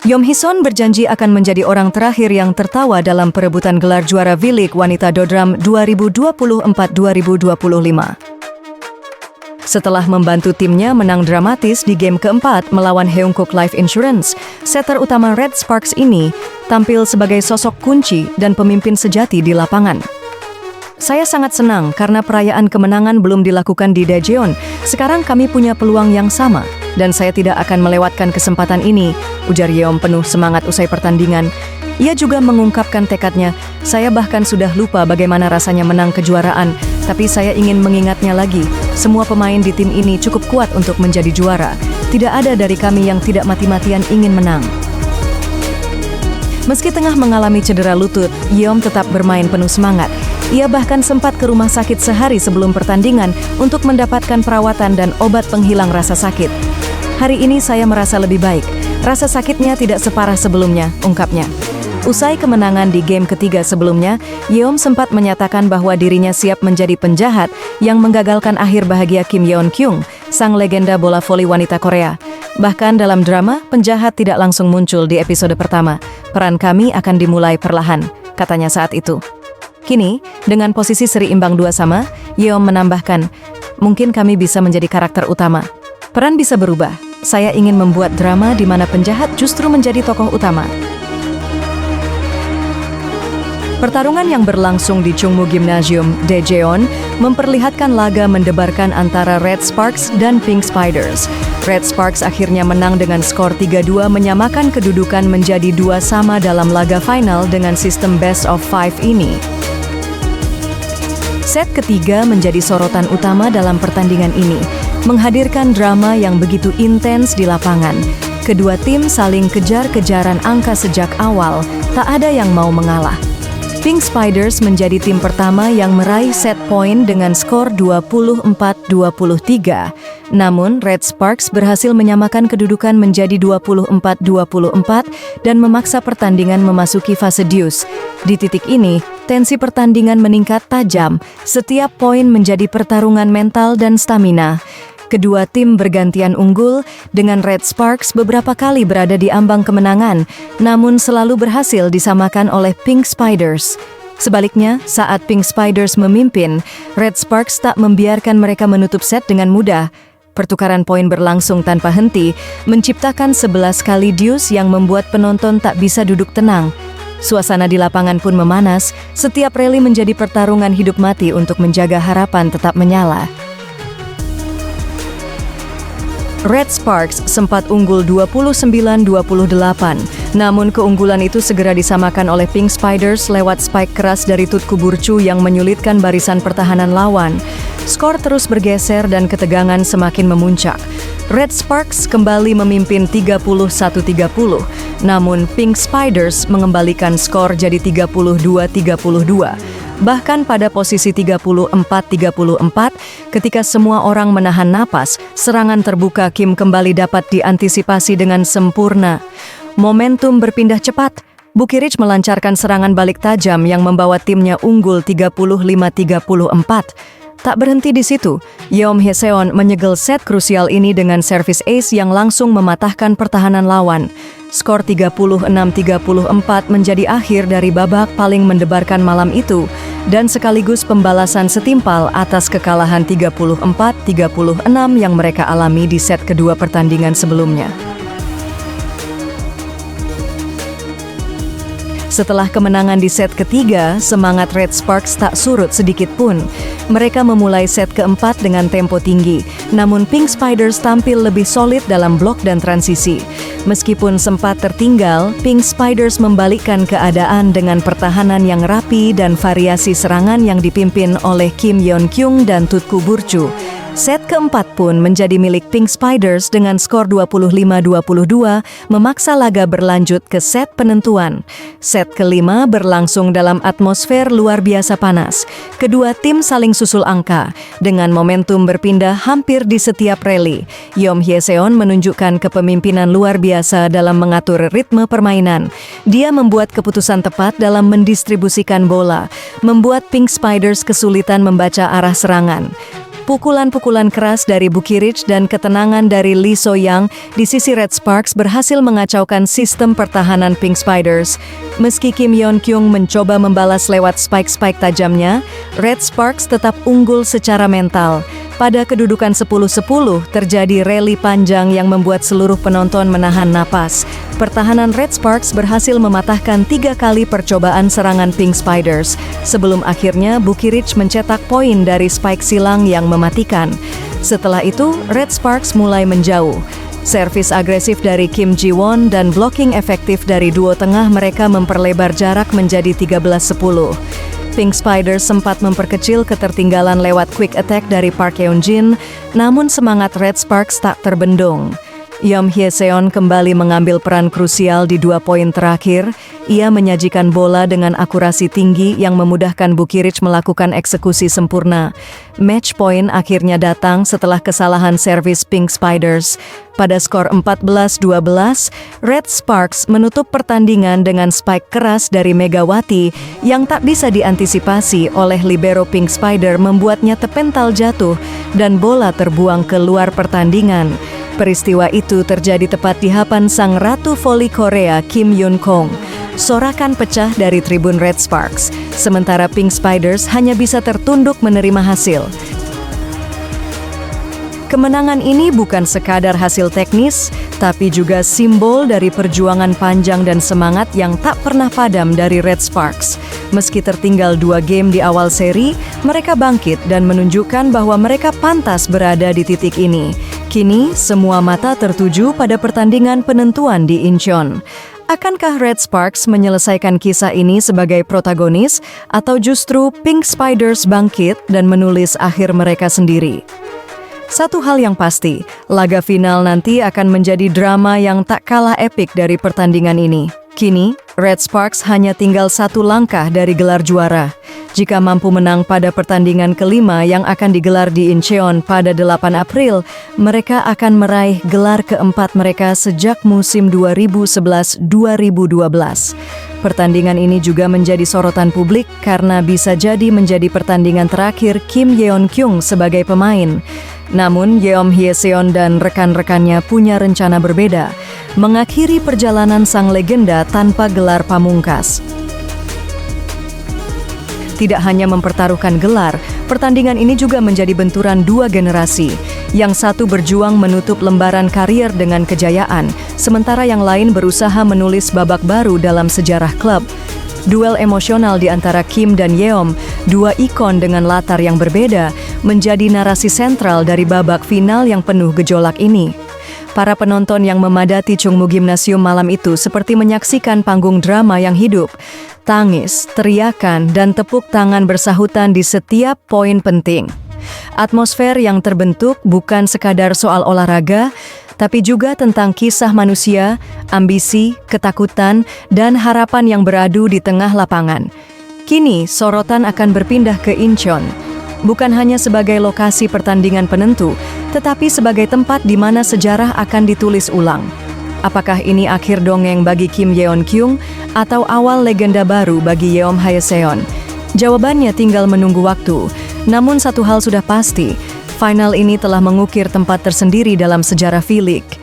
Yeom Hee-seon berjanji akan menjadi orang terakhir yang tertawa dalam perebutan gelar juara V-League Wanita Dodram 2024-2025. Setelah membantu timnya menang dramatis di game keempat melawan Haeunkook Life Insurance, setter utama Red Sparks ini tampil sebagai sosok kunci dan pemimpin sejati di lapangan. Saya sangat senang karena perayaan kemenangan belum dilakukan di Daejeon. Sekarang kami punya peluang yang sama, dan saya tidak akan melewatkan kesempatan ini, ujar Yeom penuh semangat usai pertandingan. Ia juga mengungkapkan tekadnya, saya bahkan sudah lupa bagaimana rasanya menang kejuaraan, tapi saya ingin mengingatnya lagi. Semua pemain di tim ini cukup kuat untuk menjadi juara. Tidak ada dari kami yang tidak mati-matian ingin menang. Meski tengah mengalami cedera lutut, Yeom tetap bermain penuh semangat. Ia bahkan sempat ke rumah sakit sehari sebelum pertandingan untuk mendapatkan perawatan dan obat penghilang rasa sakit. Hari ini saya merasa lebih baik. Rasa sakitnya tidak separah sebelumnya, ungkapnya. Usai kemenangan di game ketiga sebelumnya, Yeom sempat menyatakan bahwa dirinya siap menjadi penjahat yang menggagalkan akhir bahagia Kim Yeon-kyung, sang legenda bola voli wanita Korea. Bahkan dalam drama, penjahat tidak langsung muncul di episode pertama. Peran kami akan dimulai perlahan, katanya saat itu. Kini, dengan posisi seri imbang 2-2, Yeom menambahkan, mungkin kami bisa menjadi karakter utama. Peran bisa berubah. Saya ingin membuat drama di mana penjahat justru menjadi tokoh utama. Pertarungan yang berlangsung di Chungmu Gymnasium, Daejeon, memperlihatkan laga mendebarkan antara Red Sparks dan Pink Spiders. Red Sparks akhirnya menang dengan skor 3-2 menyamakan kedudukan menjadi 2-2 dalam laga final dengan sistem best of 5 ini. Set ketiga menjadi sorotan utama dalam pertandingan ini, menghadirkan drama yang begitu intens di lapangan. Kedua tim saling kejar-kejaran angka sejak awal, tak ada yang mau mengalah. Pink Spiders menjadi tim pertama yang meraih set point dengan skor 24-23. Namun, Red Sparks berhasil menyamakan kedudukan menjadi 24-24 dan memaksa pertandingan memasuki fase deuce. Di titik ini, tensi pertandingan meningkat tajam. Setiap poin menjadi pertarungan mental dan stamina. Kedua tim bergantian unggul, dengan Red Sparks beberapa kali berada di ambang kemenangan, namun selalu berhasil disamakan oleh Pink Spiders. Sebaliknya, saat Pink Spiders memimpin, Red Sparks tak membiarkan mereka menutup set dengan mudah. Pertukaran poin berlangsung tanpa henti, menciptakan 11 kali deuce yang membuat penonton tak bisa duduk tenang. Suasana di lapangan pun memanas, setiap rally menjadi pertarungan hidup mati untuk menjaga harapan tetap menyala. Red Sparks sempat unggul 29-28, namun keunggulan itu segera disamakan oleh Pink Spiders lewat spike keras dari Tutku Burcu yang menyulitkan barisan pertahanan lawan. Skor terus bergeser dan ketegangan semakin memuncak. Red Sparks kembali memimpin 31-30, namun Pink Spiders mengembalikan skor jadi 32-32. Bahkan pada posisi 34-34, ketika semua orang menahan napas, serangan terbuka Kim kembali dapat diantisipasi dengan sempurna. Momentum berpindah cepat. Bukirich melancarkan serangan balik tajam yang membawa timnya unggul 35-34. Tak berhenti di situ, Yeom Hee-seon menyegel set krusial ini dengan servis ace yang langsung mematahkan pertahanan lawan. Skor 36-34 menjadi akhir dari babak paling mendebarkan malam itu, dan sekaligus pembalasan setimpal atas kekalahan 34-36 yang mereka alami di set kedua pertandingan sebelumnya. Setelah kemenangan di set ketiga, semangat Red Sparks tak surut sedikit pun. Mereka memulai set keempat dengan tempo tinggi, namun Pink Spiders tampil lebih solid dalam blok dan transisi. Meskipun sempat tertinggal, Pink Spiders membalikkan keadaan dengan pertahanan yang rapi dan variasi serangan yang dipimpin oleh Kim Yeon-kyung dan Tutku Burcu. Set keempat pun menjadi milik Pink Spiders dengan skor 25-22, memaksa laga berlanjut ke set penentuan. Set kelima berlangsung dalam atmosfer luar biasa panas. Kedua tim saling susul angka, dengan momentum berpindah hampir di setiap rally. Yeom Hee-seon menunjukkan kepemimpinan luar biasa dalam mengatur ritme permainan. Dia membuat keputusan tepat dalam mendistribusikan bola, membuat Pink Spiders kesulitan membaca arah serangan. Pukulan-pukulan keras dari Bukirich dan ketenangan dari Lee So-young di sisi Red Sparks berhasil mengacaukan sistem pertahanan Pink Spiders. Meski Kim Yeon-kyung mencoba membalas lewat spike-spike tajamnya, Red Sparks tetap unggul secara mental. Pada kedudukan 10-10, terjadi rally panjang yang membuat seluruh penonton menahan napas. Pertahanan Red Sparks berhasil mematahkan 3 kali percobaan serangan Pink Spiders, sebelum akhirnya Bukirich mencetak poin dari spike silang yang mematikan. Setelah itu, Red Sparks mulai menjauh. Servis agresif dari Kim Ji-won dan blocking efektif dari duo tengah mereka memperlebar jarak menjadi 13-10. Pink Spiders sempat memperkecil ketertinggalan lewat quick attack dari Park Yeon-jin, namun semangat Red Sparks tak terbendung. Yeom Hye-seon kembali mengambil peran krusial di 2 poin terakhir. Ia menyajikan bola dengan akurasi tinggi yang memudahkan Bukirich melakukan eksekusi sempurna. Match point akhirnya datang setelah kesalahan servis Pink Spiders. Pada skor 14-12, Red Sparks menutup pertandingan dengan spike keras dari Megawati yang tak bisa diantisipasi oleh libero Pink Spider membuatnya terpental jatuh dan bola terbuang keluar pertandingan. Peristiwa itu terjadi tepat di hadapan sang ratu voli Korea Kim Yoon-kong. Sorakan pecah dari tribun Red Sparks, sementara Pink Spiders hanya bisa tertunduk menerima hasil. Kemenangan ini bukan sekadar hasil teknis, tapi juga simbol dari perjuangan panjang dan semangat yang tak pernah padam dari Red Sparks. Meski tertinggal 2 game di awal seri, mereka bangkit dan menunjukkan bahwa mereka pantas berada di titik ini. Kini, semua mata tertuju pada pertandingan penentuan di Incheon. Akankah Red Sparks menyelesaikan kisah ini sebagai protagonis, atau justru Pink Spiders bangkit dan menulis akhir mereka sendiri? Satu hal yang pasti, laga final nanti akan menjadi drama yang tak kalah epik dari pertandingan ini. Kini, Red Sparks hanya tinggal 1 langkah dari gelar juara. Jika mampu menang pada pertandingan kelima yang akan digelar di Incheon pada 8 April, mereka akan meraih gelar keempat mereka sejak musim 2011-2012. Pertandingan ini juga menjadi sorotan publik karena bisa jadi menjadi pertandingan terakhir Kim Yeon-kyung sebagai pemain. Namun, Yeom Hye-seon dan rekan-rekannya punya rencana berbeda, mengakhiri perjalanan sang legenda tanpa gelar pamungkas. Tidak hanya mempertaruhkan gelar, pertandingan ini juga menjadi benturan 2 generasi. Yang satu berjuang menutup lembaran karier dengan kejayaan, sementara yang lain berusaha menulis babak baru dalam sejarah klub. Duel emosional di antara Kim dan Yeom, 2 ikon dengan latar yang berbeda, menjadi narasi sentral dari babak final yang penuh gejolak ini. Para penonton yang memadati Chungmu Gymnasium malam itu seperti menyaksikan panggung drama yang hidup. Tangis, teriakan, dan tepuk tangan bersahutan di setiap poin penting. Atmosfer yang terbentuk bukan sekadar soal olahraga, tapi juga tentang kisah manusia, ambisi, ketakutan, dan harapan yang beradu di tengah lapangan. Kini, sorotan akan berpindah ke Incheon. Bukan hanya sebagai lokasi pertandingan penentu, tetapi sebagai tempat di mana sejarah akan ditulis ulang. Apakah ini akhir dongeng bagi Kim Yeon-kyung atau awal legenda baru bagi Yeom Hye-seon? Jawabannya tinggal menunggu waktu. Namun satu hal sudah pasti, final ini telah mengukir tempat tersendiri dalam sejarah V-League.